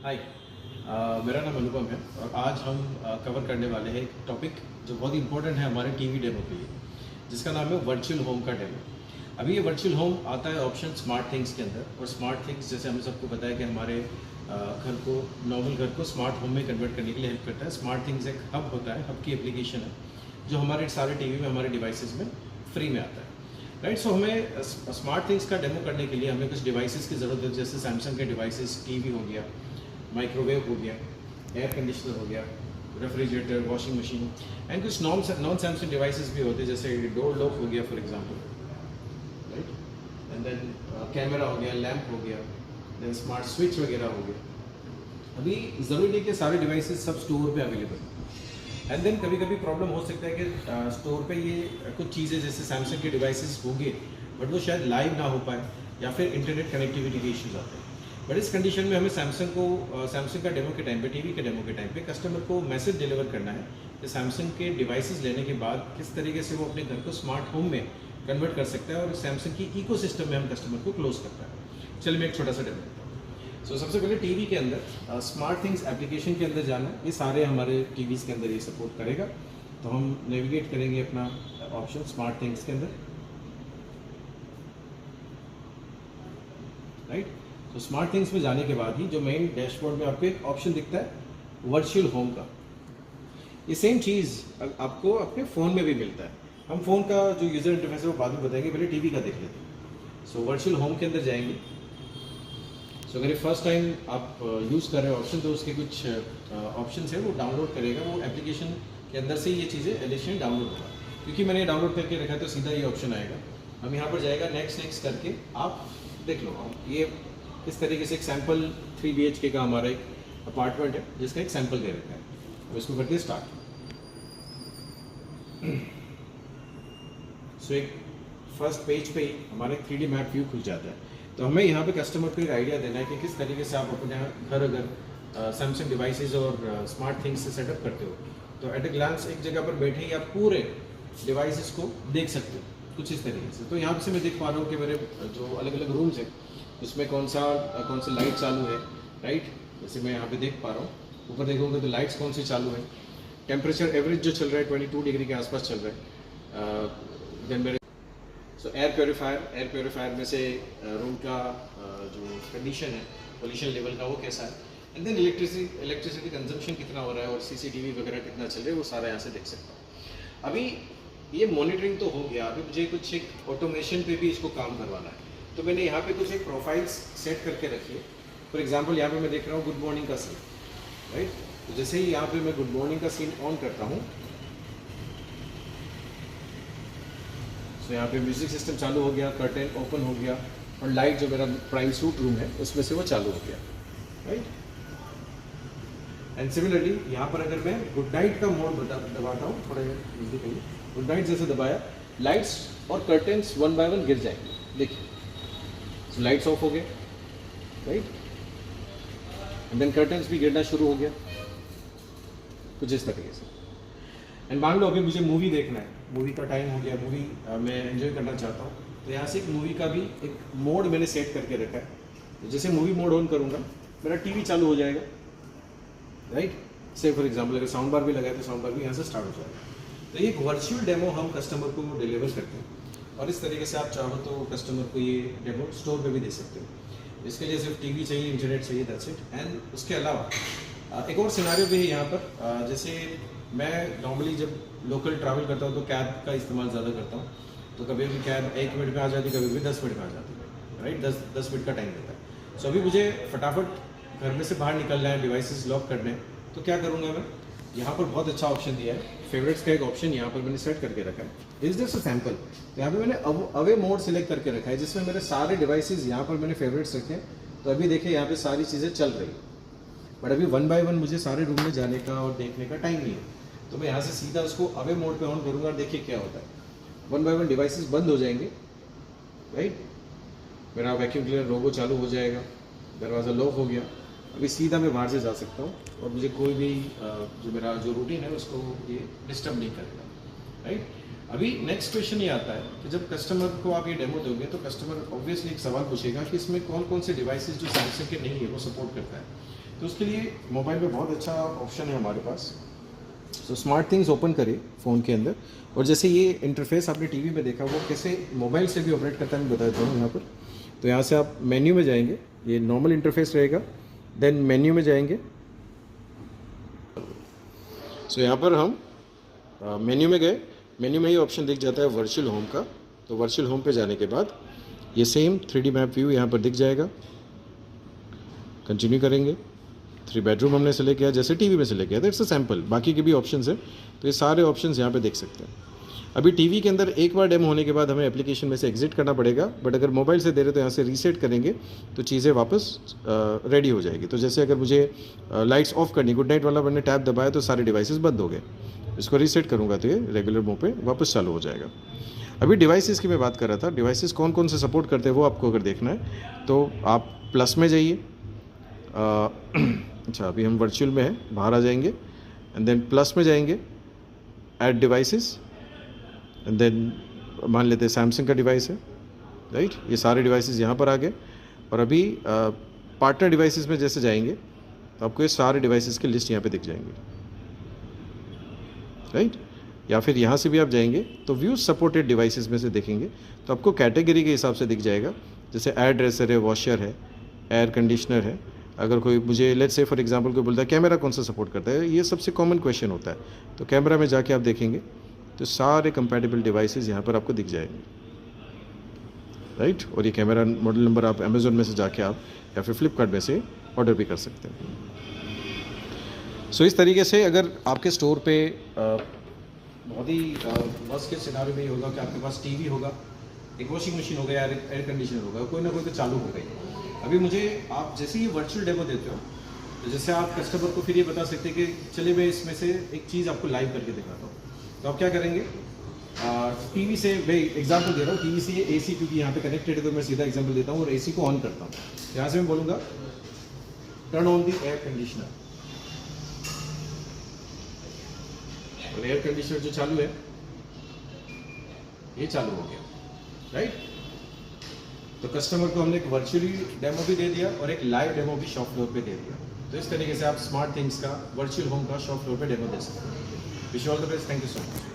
हाय, मेरा नाम अनुपम है और आज हम कवर करने वाले हैं एक टॉपिक जो बहुत इंपॉर्टेंट है हमारे टीवी डेमो के लिए, जिसका नाम है वर्चुअल होम का डेमो। अभी ये वर्चुअल होम आता है ऑप्शन स्मार्ट थिंग्स के अंदर, और स्मार्ट थिंग्स जैसे हम सबको पता है कि हमारे घर को, नॉर्मल घर को स्मार्ट होम में कन्वर्ट करने के लिए हेल्प करता है। स्मार्ट थिंग्स एक हब होता है, हब की एप्लीकेशन है जो हमारे सारे टीवी में, हमारे डिवाइसेस में फ्री में आता है। राइट, सो हमें स्मार्ट थिंग्स का डेमो करने के लिए हमें कुछ डिवाइसेस की ज़रूरत है, जैसे सैमसंग के डिवाइसेस, टीवी हो गया, माइक्रोवेव हो गया, एयर कंडीशनर हो गया, रेफ्रिजरेटर, वॉशिंग मशीन, एंड कुछ नॉन सैमसंग डिवाइसेस भी होते हैं, जैसे डोर लॉक हो गया for example, right, and then camera हो गया, लैंप हो गया, देन स्मार्ट स्विच वगैरह हो गया। अभी ज़रूरी नहीं कि सारे डिवाइसेस सब स्टोर पे अवेलेबल, एंड देन कभी कभी प्रॉब्लम हो सकता है कि स्टोर पे ये कुछ चीज़ें जैसे सैमसंग के डिवाइसेस होंगे बट वो शायद लाइव ना हो पाए, या फिर इंटरनेट कनेक्टिविटी के इश्यूज आते हैं। बट इस कंडीशन में हमें सैमसंग का डेमो के टाइम पे, टीवी के डेमो के टाइम पे कस्टमर को मैसेज डिलीवर करना है कि सैमसंग के डिवाइसेस लेने के बाद किस तरीके से वो अपने घर को स्मार्ट होम में कन्वर्ट कर सकता है, और सैमसंग की इकोसिस्टम में हम कस्टमर को क्लोज करता है। चलिए मैं एक छोटा सा डेमो करता हूँ। सो सबसे पहले टीवी के अंदर स्मार्ट थिंग्स एप्लीकेशन के अंदर जाना है। ये सारे हमारे टीवीज़ के अंदर ये सपोर्ट करेगा, तो हम नेविगेट करेंगे अपना ऑप्शन स्मार्ट थिंग्स के अंदर, राइट। तो स्मार्ट थिंग्स में जाने के बाद ही जो मेन डैशबोर्ड में आपको एक ऑप्शन दिखता है वर्चुअल होम का, ये सेम चीज़ आपको अपने फ़ोन में भी मिलता है। हम फ़ोन का जो यूज़र इंटरफेस है वो बाद में बताएंगे, पहले टीवी का देख लेते हैं। सो वर्चुअल होम के अंदर जाएंगे। सो अगर फर्स्ट टाइम आप यूज़ कर रहे हो ऑप्शन, तो उसके कुछ ऑप्शन है वो डाउनलोड करेगा, वो एप्लीकेशन के अंदर से ये चीज़ें एडिशनल डाउनलोड होगा। क्योंकि मैंने डाउनलोड करके रखा है तो सीधा ये ऑप्शन आएगा। हम यहाँ पर जाएगा नेक्स्ट करके, आप देख लो। ये इस तरीके से एक सैम्पल 3 BHK का हमारा एक अपार्टमेंट है जिसका एक सैम्पल दे रखा है। तो इसको करते स्टार्ट। सो एक फर्स्ट पेज पे ही हमारा एक 3D मैप व्यू खुल जाता है। तो हमें यहाँ पे कस्टमर को एक आइडिया देना है कि किस तरीके से आप अपने घर अगर सैमसंग डिवाइसेस और स्मार्ट थिंग्स से सेटअप करते हो, तो एट ए ग्लांस एक जगह पर बैठे ही आप पूरे डिवाइसेस को देख सकते हो कुछ इस तरीके से। तो यहाँ से मैं देख पा रहा हूँ कि मेरे जो अलग अलग रूम्स हैं उसमें कौन सा लाइट चालू है, राइट। जैसे मैं यहाँ पे देख पा रहा हूँ, ऊपर देखोगे तो लाइट्स कौन सी चालू है, टेम्परेचर एवरेज जो चल रहा है 22 डिग्री के आसपास चल रहा है। देन मेरे एयर प्योरीफायर में से रूम का जो कंडीशन है, पोल्यूशन लेवल का, वो कैसा है, एंड देन इलेक्ट्रिसिटी कंजम्पशन कितना हो रहा है, और CCTV वगैरह कितना चल रहा है, वो सारा यहाँ से देख सकता हूँ। अभी ये मॉनिटरिंग तो हो गया, अभी मुझे कुछ एक ऑटोमेशन पे भी इसको काम करवाना है। तो मैंने यहाँ पे कुछ एक प्रोफाइल्स सेट करके रखी है। फॉर एग्जाम्पल यहाँ पे मैं देख रहा हूँ गुड मॉर्निंग का सीन, राइट। तो जैसे ही यहाँ पे मैं गुड मॉर्निंग का सीन ऑन करता हूँ, तो यहाँ पे म्यूजिक सिस्टम चालू हो गया, कर्टेन ओपन हो गया, और लाइट जो मेरा प्राइम सूट रूम है उसमें से वो चालू हो गया, राइट। एंड सिमिलरली यहाँ पर अगर मैं गुड नाइट का मोड दबाता हूँ, थोड़ा म्यूजिक, गुड नाइट जैसे दबाया, लाइट्स और कर्टेन्स 1 बाय 1 गिर जाएंगे, देखिए। So, लाइट्स ऑफ हो गए, राइट, एंड देन कर्टेन्स भी गिरना शुरू हो गया कुछ इस तरीके से। एंड मान लो अभी मुझे मूवी देखना है, मूवी का टाइम हो गया, मूवी मैं एंजॉय करना चाहता हूँ, तो यहाँ से एक मूवी का भी एक मोड मैंने सेट करके रखा है। तो जैसे मूवी मोड ऑन करूँगा, मेरा टीवी चालू हो जाएगा, राइट। से फॉर एग्जाम्पल अगर साउंड बार भी लगाए तो साउंड बार भी यहाँ से स्टार्ट हो जाएगा। तो ये एक वर्चुअल डेमो हम कस्टमर को डिलीवर करते हैं, और इस तरीके से आप चाहो तो कस्टमर को ये डेमो स्टोर पे भी दे सकते हो। इसके लिए सिर्फ टीवी चाहिए, इंटरनेट चाहिए, दैट्स इट। एंड उसके अलावा एक और सिनारियो भी है यहाँ पर। जैसे मैं नॉर्मली जब लोकल ट्रैवल करता हूँ तो कैब का इस्तेमाल ज़्यादा करता हूँ, तो कभी भी कैब 1 मिनट में आ जाती है, कभी भी 10 मिनट में आ जाती है, राइट। 10 मिनट का टाइम देता है। सो अभी मुझे फटाफट घर में से बाहर निकलना है, डिवाइसेस लॉक करने हैं, तो क्या करूँगा मैं, यहाँ पर बहुत अच्छा ऑप्शन दिया है, फेवरेट्स का एक ऑप्शन यहाँ पर मैंने सेट करके रखा है। Is just a sample. तो यहाँ पे मैंने अवे मोड सिलेक्ट करके रखा है, जिसमें मेरे सारे डिवाइसेस यहाँ पर मैंने फेवरेट्स रखे हैं। तो अभी देखिए यहाँ पे सारी चीज़ें चल रही है, बट अभी 1 बाय 1 मुझे सारे रूम में जाने का और देखने का टाइम नहीं है। तो मैं यहाँ से सीधा उसको अवे मोड पे ऑन करूँगा, और देखिए क्या होता है। 1 बाय 1 डिवाइसेस बंद हो जाएंगे, राइट। मेरा वैक्यूम क्लीनर रोबो चालू हो जाएगा, दरवाज़ा लॉक हो गया। अभी सीधा मैं बाहर से जा सकता हूँ, और मुझे कोई भी जो मेरा जो रूटीन है उसको ये डिस्टर्ब नहीं करेगा, राइट। अभी नेक्स्ट क्वेश्चन ये आता है कि जब कस्टमर को आप ये डेमो दोगे तो कस्टमर ऑब्वियसली एक सवाल पूछेगा कि इसमें कौन कौन से डिवाइसेस जो सैमसंग के नहीं है वो सपोर्ट करता है। तो उसके लिए मोबाइल में बहुत अच्छा ऑप्शन है हमारे पास। तो स्मार्ट थिंग्स ओपन करिए फ़ोन के अंदर, और जैसे ये इंटरफेस आपने टीवी में देखा वो कैसे मोबाइल से भी ऑपरेट करता है मैं बता देता हूँ यहाँ पर। तो यहाँ से आप मेन्यू में जाएंगे, ये नॉर्मल इंटरफेस रहेगा, देन मेन्यू में जाएंगे। सो यहाँ पर हम मेन्यू में गए, मेन्यू में ही ऑप्शन दिख जाता है वर्चुअल होम का। तो वर्चुअल होम पे जाने के बाद ये सेम 3D मैप व्यू यहाँ पर दिख जाएगा। कंटिन्यू करेंगे, 3 बेडरूम हमने सेलेक्ट किया जैसे टीवी में सेलेक्ट किया था, इट्स अ सैम्पल, बाकी के भी ऑप्शंस हैं। तो ये सारे ऑप्शंस यहाँ पे देख सकते हैं। अभी टीवी के अंदर एक बार डेमो होने के बाद हमें एप्लीकेशन में से एग्जिट करना पड़ेगा, बट अगर मोबाइल से दे रहे तो यहाँ से रीसेट करेंगे तो चीज़ें वापस रेडी हो जाएगी। तो जैसे अगर मुझे लाइट्स ऑफ करनी, गुड नाइट वाला मैंने टैब दबाया तो सारे डिवाइसेस बंद हो गए, इसको रीसेट करूँगा तो ये रेगुलर मोड पे वापस चालू हो जाएगा। अभी डिवाइसेस की मैं बात कर रहा था, डिवाइसेस कौन कौन से सपोर्ट करते हैं वो आपको अगर देखना है तो आप प्लस में जाइए। अच्छा, अभी हम वर्चुअल में हैं, बाहर आ जाएंगे एंड देन प्लस में जाएंगे, ऐड डिवाइसेस, एंड देन मान लेते हैं सैमसंग का डिवाइस है, राइट। ये सारे डिवाइसेस यहाँ पर आ गए। और अभी पार्टनर डिवाइसेस में जैसे जाएंगे तो आपको ये सारे डिवाइसेस की लिस्ट यहाँ पे दिख जाएंगे, राइट। या फिर यहाँ से भी आप जाएंगे तो व्यू सपोर्टेड डिवाइसेस में से देखेंगे तो आपको कैटेगरी के हिसाब से दिख जाएगा। जैसे एयर ड्रेसर है, वॉशर है, एयर कंडीशनर है। अगर कोई मुझे लेट्स से फॉर एग्जांपल कोई बोलता है कैमरा कौन सा सपोर्ट करता है, ये सबसे कॉमन क्वेश्चन होता है। तो कैमरा में जाके आप देखेंगे तो सारे कंपैटिबल डिवाइसेस यहाँ पर आपको दिख जाएंगे, राइट। और ये कैमरा मॉडल नंबर आप अमेज़ोन में से जाके आप या फिर फ्लिपकार्ट में से ऑर्डर भी कर सकते हैं। सो इस तरीके से अगर आपके स्टोर पे बहुत ही वर्स्ट केस सिनारियो में ये होगा कि आपके पास टीवी होगा, एक वॉशिंग मशीन होगा या एयर कंडीशनर होगा, कोई ना कोई तो चालू हो गई। अभी मुझे आप जैसे ही वर्चुअल डेमो देते हो तो जैसे आप कस्टमर को फिर ये बता सकते हैं कि चलिए मैं इसमें से एक चीज़ आपको लाइव करके दिखाता हूँ। तो आप क्या करेंगे, टीवी से, मैं एग्जांपल दे रहा हूँ, टीवी से ये एसी क्योंकि यहाँ पे कनेक्टेड है तो मैं सीधा एग्जांपल देता हूँ और एसी को ऑन करता हूँ। यहाँ से मैं बोलूँगा turn on the air conditioner, और एयर कंडीशनर जो चालू है ये चालू हो गया, राइट। तो कस्टमर को हमने एक वर्चुअली डेमो भी दे दिया और एक लाइव डेमो भी शॉप फ्लोर पे दे दिया। तो इस तरीके से आप स्मार्ट थिंग्स का वर्चुअल होम का शॉप फ्लोर पे डेमो दे सकते हैं। Wish you all the best, thank you so much.